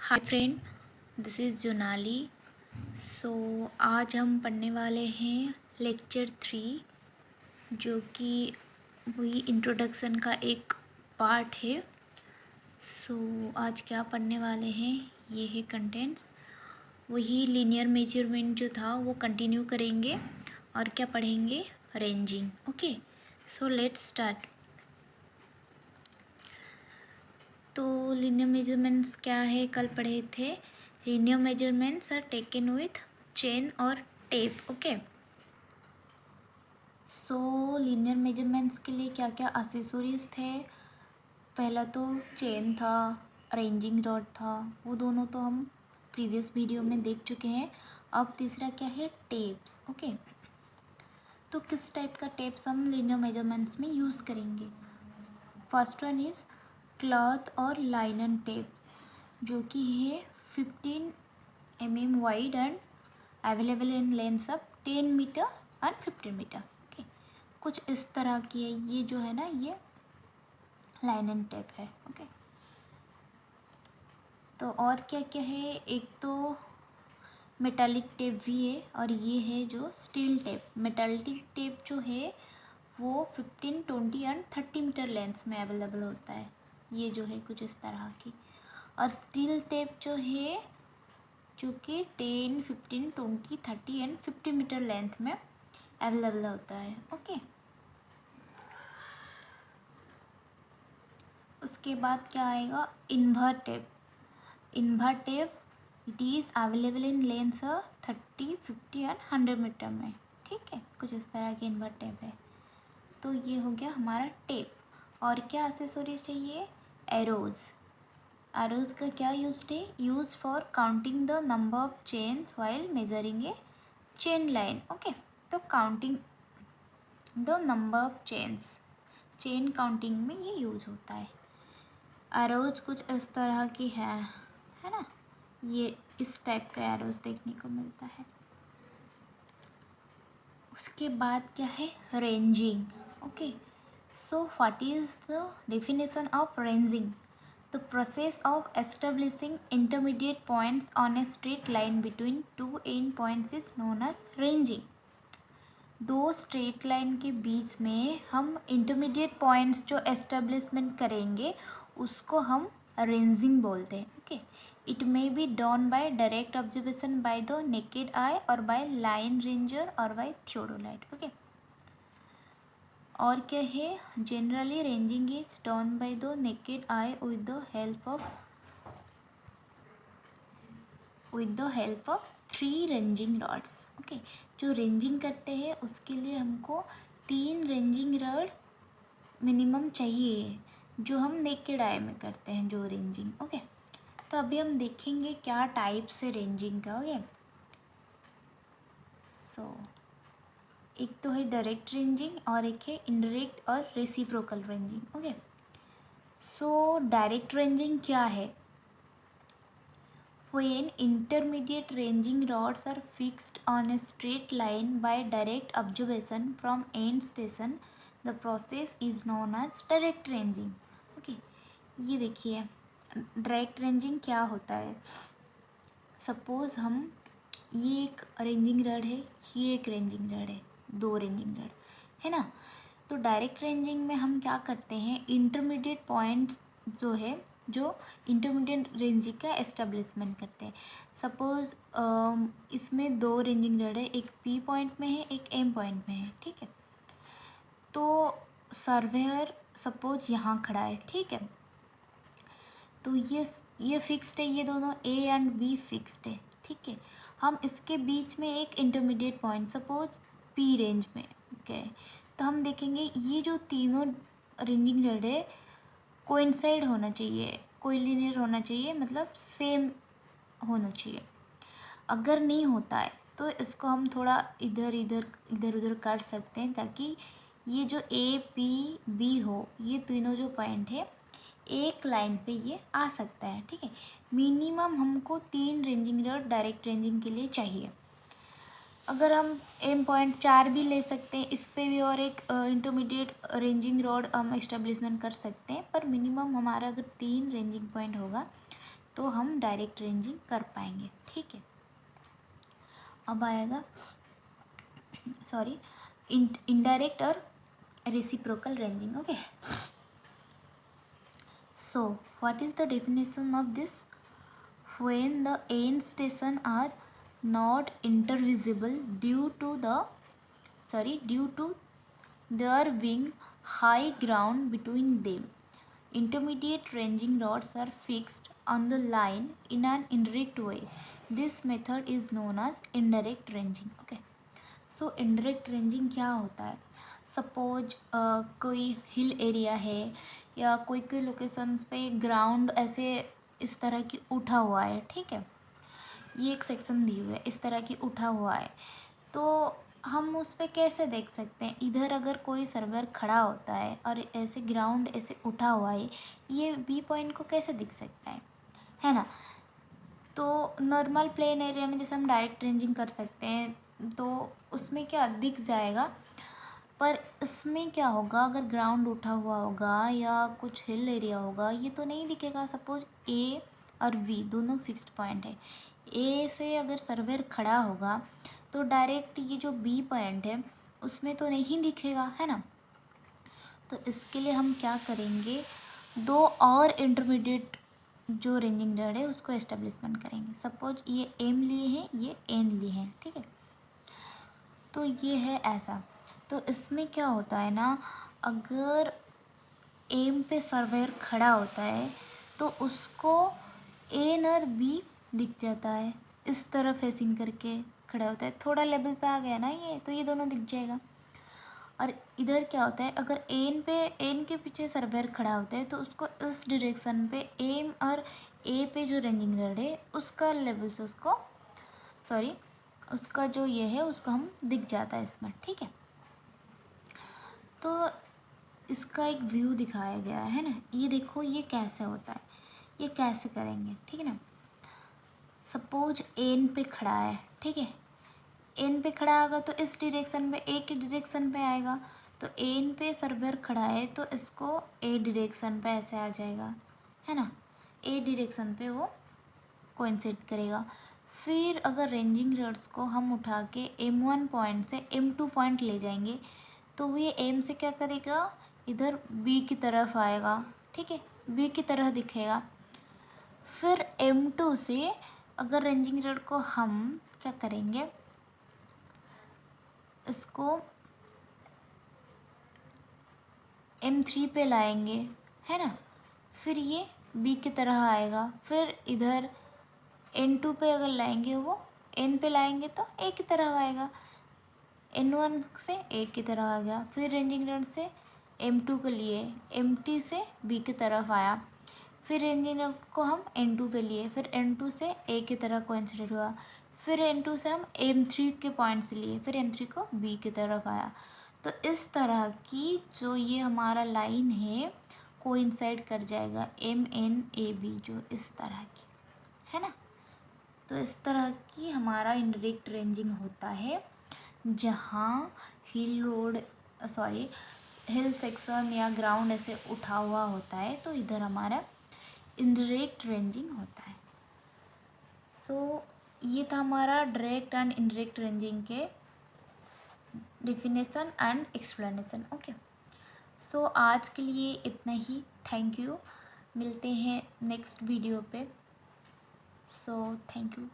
Hi friend, this is Jonali. So आज हम पढ़ने वाले हैं लेक्चर 3, जो कि वही इंट्रोडक्शन का एक पार्ट है। आज क्या पढ़ने वाले हैं, ये है कंटेंट्स। वही लीनियर मेजरमेंट जो था वो कंटिन्यू करेंगे और क्या पढ़ेंगे, ranging. Okay, so let's start. तो लीनियर मेजरमेंट्स क्या है, कल पढ़े थे। Linear measurements are taken with chain और tape. Okay, so linear measurements के लिए क्या क्या एक्सेसरीज थे। पहला तो चेन था, रेंजिंग रॉड था, वो दोनों तो हम प्रीवियस वीडियो में देख चुके हैं। अब तीसरा क्या है, टेप्स। ओके, तो किस टाइप का टेप्स हम लीनियर मेजरमेंट्स में यूज़ करेंगे। फर्स्ट वन इज़ क्लॉथ और लाइनन टेप, जो कि है 15 mm wide and available in length of 10 metre and 15 metre. Okay, कुछ इस तरह की है। ये जो है ना, ये लाइनन टेप है। ओके, तो और क्या क्या है, एक तो मेटालिक टेप भी है और ये है जो स्टील टेप। मेटालिक टेप जो है वो 15, 20 एंड 30 मीटर लेंथ में अवेलेबल होता है। ये जो है कुछ इस तरह की। और स्टील टेप जो है, जो कि 10, 15, 20, 30 एंड 50 मीटर लेंथ में अवेलेबल होता है। ओके, उसके बाद क्या आएगा, invert tape. Invert tape it is available in length 30, 50 and 100 metre में। ठीक है, कुछ इस तरह की इन्वर्ट टेप है। तो ये हो गया हमारा टेप। और क्या एक्सेसरीज चाहिए, एरोज। एरोज का क्या use for counting the number of chains while measuring a chain line. Okay, तो counting the number of chains, chain counting में ये यूज होता है। एरोज कुछ इस तरह की है ना, ये इस टाइप का एरोज देखने को मिलता है। उसके बाद क्या है, ranging. Okay, so what is the definition of ranging, the process of establishing intermediate points on a straight line between two end points is known as ranging। दो स्ट्रेट लाइन के बीच में हम इंटरमीडिएट पॉइंट्स जो establishment करेंगे उसको हम ranging बोलते हैं। Okay, it may be done by direct observation by the naked eye और बाय लाइन रेंजर और बाय थियोडोलाइट। ओके, और क्या है, generally ranging is done by the naked eye with the help of 3 ranging rods. Okay, जो ranging करते हैं उसके लिए हमको 3 रेंजिंग रॉड मिनिमम चाहिए, जो हम नेकेड आई में करते हैं जो रेंजिंग। ओके, तो अभी हम देखेंगे क्या टाइप से रेंजिंग का। ओके, सो एक तो है डायरेक्ट रेंजिंग और एक है इनडायरेक्ट और reciprocal ranging. Okay, so direct ranging क्या है, when intermediate ranging rods are fixed on a straight line by direct observation from end station, the process is known as direct ranging। okay, ये देखिए direct ranging क्या होता है। Suppose हम, ये एक रेंजिंग रॉड है, ये एक रेंजिंग रॉड है, 2 रेंजिंग रॉड है ना। तो डायरेक्ट रेंजिंग में हम क्या करते हैं, इंटरमीडिएट पॉइंट जो है, जो इंटरमीडिएट रेंजिंग का एस्टेब्लिशमेंट करते हैं। सपोज़ इसमें 2 रेंजिंग रॉड है, एक पी पॉइंट में है, एक एम पॉइंट में है। ठीक है, तो सर्वेयर सपोज यहाँ खड़ा है। ठीक है, तो ये फिक्स्ड है, ये दोनों ए एंड बी फिक्स्ड है। ठीक है, हम इसके बीच में एक intermediate point suppose P range में करें, तो हम देखेंगे ये जो तीनों रेंजिंग रॉड है कोइंसाइड होना चाहिए, कोलिनियर होना चाहिए, मतलब सेम होना चाहिए। अगर नहीं होता है तो इसको हम थोड़ा इधर उधर कर सकते हैं, ताकि ये जो ए पी बी हो, ये तीनों जो पॉइंट है एक लाइन पे ये आ सकता है। ठीक है, मिनिमम हमको 3 रेंजिंग रॉड डायरेक्ट रेंजिंग के लिए चाहिए। अगर हम एम पॉइंट 4 भी ले सकते हैं इस पे भी, और एक इंटरमीडिएट रेंजिंग रॉड हम इस्टेब्लिशमेंट कर सकते हैं, पर मिनिमम हमारा अगर 3 रेंजिंग पॉइंट होगा तो हम डायरेक्ट रेंजिंग कर पाएंगे। ठीक है, अब आएगा इनडायरेक्ट और reciprocal ranging. Okay, so what is the definition of this? When the end station are not intervisible due to there being high ground between them, intermediate ranging rods are fixed on the line in an indirect way. This method is known as indirect ranging. Okay, so indirect ranging क्या होता है? Suppose कोई hill area है या कोई कोई locations पे ground ऐसे इस तरह की उठा हुआ है। ठीक है, ये एक सेक्शन दी हुई है, इस तरह की उठा हुआ है, तो हम उस पर कैसे देख सकते हैं? इधर अगर कोई सर्वर खड़ा होता है और ऐसे ग्राउंड ऐसे उठा हुआ है, ये बी पॉइंट को कैसे दिख सकता है ना? तो नॉर्मल प्लेन एरिया में जैसे हम डायरेक्ट रेंजिंग कर सकते हैं तो उसमें क्या दिख जाएगा, पर इसमें क्या होगा? अगर ग्राउंड उठा हुआ होगा या कुछ हिल एरिया होगा, ये तो नहीं दिखेगा। सपोज ए और वी दोनों फिक्स्ड पॉइंट है, ए से अगर सर्वर खड़ा होगा तो डायरेक्ट ये जो बी पॉइंट है उसमें तो नहीं दिखेगा, है ना? तो इसके लिए हम क्या करेंगे? दो और इंटरमीडिएट जो रेंजिंग रॉड है उसको एस्टेब्लिशमेंट करेंगे। सपोज ये एम लिए हैं, ये एन लिए हैं। ठीक है, तो ये है ऐसा। तो इसमें क्या होता है ना, अगर एम पे सर्वेयर खड़ा होता है तो उसको एन और बी दिख जाता है, इस तरह फेसिंग करके खड़ा होता है। थोड़ा लेवल पे आ गया ना ये, तो ये दोनों दिख जाएगा। और इधर क्या होता है, अगर एन के पीछे सर्वेयर खड़ा होता है तो उसको इस डायरेक्शन पे एम और ए पे जो रेंजिंग रॉड है उसका लेवल से उसका जो ये है उसको हम दिख जाता है इसमें। ठीक है, तो इसका एक व्यू दिखाया गया है ना, ये देखो ये कैसे होता है, ये कैसे करेंगे। ठीक है ना, सपोज एन पे खड़ा है। ठीक है, एन पे खड़ा होगा तो इस डायरेक्शन पे, ए के डायरेक्शन पे आएगा। तो एन पे सर्वर खड़ा है तो इसको ए डायरेक्शन पे ऐसे आ जाएगा, है ना? ए डायरेक्शन पे वो कोइंसाइड करेगा। फिर अगर रेंजिंग रॉड्स को हम उठा के M1 पॉइंट से M2 पॉइंट ले जाएंगे तो ये एम से क्या करेगा? इधर बी की तरफ आएगा। ठीक है, बी की तरह दिखेगा। फिर M2 से अगर रेंजिंग रॉड को हम क्या करेंगे, इसको M3 पे लाएंगे, है ना? फिर ये बी की तरह आएगा। फिर इधर N2 पे अगर लाएंगे, वो N पे लाएंगे तो ए की तरह आएगा। N1 से ए की तरह आ गया। फिर रेंजिंग रॉड से M2 के लिए, M2 से बी की तरफ आया। फिर रेंजिंग रॉड को हम N2 पे लिए, फिर N2 से ए की तरह कोइंसाइड हुआ। फिर N2 से हम M3 के पॉइंट से लिए, फिर M3 को बी की तरफ आया। तो इस तरह की जो ये हमारा लाइन है कोइंसाइड कर जाएगा MNAB, जो इस तरह की है ना। तो इस तरह की हमारा इनडायरेक्ट रेंजिंग होता है, जहाँ हिल सेक्शन या ग्राउंड ऐसे उठा हुआ होता है तो इधर हमारा इनडायरेक्ट रेंजिंग होता है। सो ये था हमारा डायरेक्ट एंड इनडायरेक्ट रेंजिंग के डेफिनेशन एंड एक्सप्लेनेशन। ओके, सो आज के लिए इतना ही। थैंक यू, मिलते हैं नेक्स्ट वीडियो पे। So thank you.